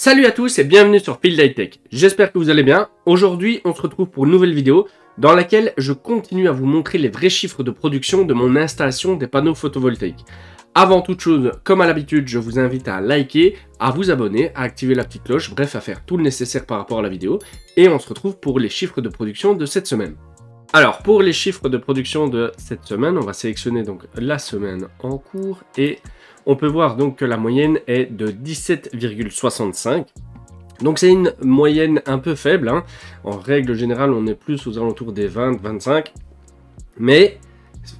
Salut à tous et bienvenue sur Field High Tech. J'espère que vous allez bien. Aujourd'hui, on se retrouve pour une nouvelle vidéo dans laquelle je continue à vous montrer les vrais chiffres de production de mon installation des panneaux photovoltaïques. Avant toute chose, comme à l'habitude, je vous invite à liker, à vous abonner, à activer la petite cloche, bref, à faire tout le nécessaire par rapport à la vidéo. Et on se retrouve pour les chiffres de production de cette semaine. Alors, pour les chiffres de production de cette semaine, on va sélectionner donc la semaine en cours et on peut voir donc que la moyenne est de 17,65. Donc c'est une moyenne un peu faible, hein. En règle générale, on est plus aux alentours des 20-25. Mais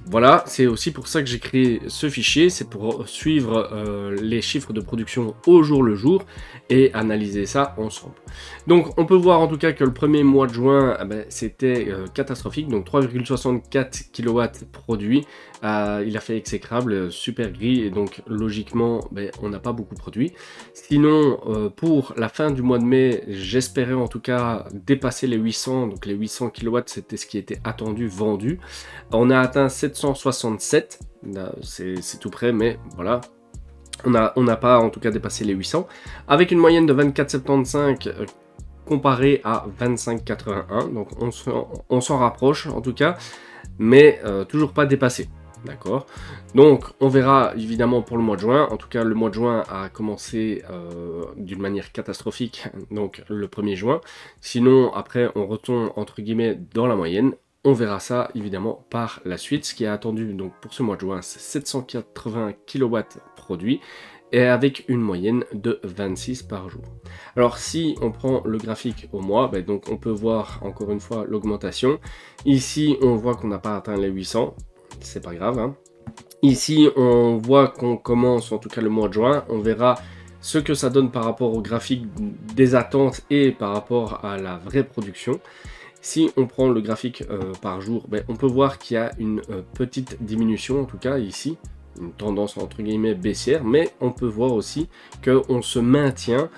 voilà, c'est aussi pour ça que j'ai créé ce fichier, c'est pour suivre les chiffres de production au jour le jour et analyser ça ensemble. Donc on peut voir en tout cas que le premier mois de juin, c'était catastrophique, donc 3,64 kW produits, il a fait exécrable, super gris, et donc logiquement on n'a pas beaucoup produit. Sinon pour la fin du mois de mai, j'espérais en tout cas dépasser les 800, donc les 800 kW c'était ce qui était attendu, vendu. On a atteint 767, c'est tout près, mais voilà, on n'a pas en tout cas dépassé les 800, avec une moyenne de 24,75 comparé à 25,81, donc on s'en rapproche en tout cas, mais toujours pas dépassé. D'accord, donc on verra évidemment pour le mois de juin. En tout cas le mois de juin a commencé d'une manière catastrophique, donc le 1er juin. Sinon après on retombe entre guillemets dans la moyenne. On verra ça évidemment par la suite. Ce qui est attendu donc pour ce mois de juin, c'est 780 kW produits et avec une moyenne de 26 par jour. Alors si on prend le graphique au mois, donc on peut voir encore une fois l'augmentation. Ici on voit qu'on n'a pas atteint les 800, c'est pas grave, hein. Ici on voit qu'on commence en tout cas le mois de juin. On verra ce que ça donne par rapport au graphique des attentes et par rapport à la vraie production. Si on prend le graphique par jour, on peut voir qu'il y a une petite diminution, en tout cas ici, une tendance entre guillemets baissière, mais on peut voir aussi qu'on se maintient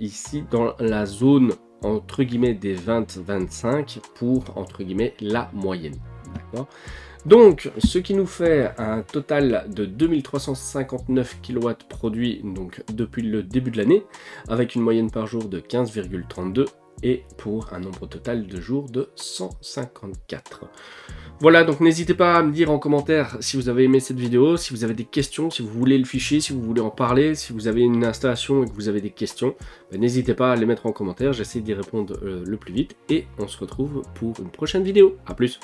ici dans la zone entre guillemets des 20-25 pour entre guillemets la moyenne. D'accord ? Donc, ce qui nous fait un total de 2359 kW produits donc, depuis le début de l'année, avec une moyenne par jour de 15,32 et pour un nombre total de jours de 154. Voilà, donc n'hésitez pas à me dire en commentaire si vous avez aimé cette vidéo, si vous avez des questions, si vous voulez le fichier, si vous voulez en parler, si vous avez une installation et que vous avez des questions, n'hésitez pas à les mettre en commentaire, j'essaie d'y répondre le plus vite et on se retrouve pour une prochaine vidéo. A plus.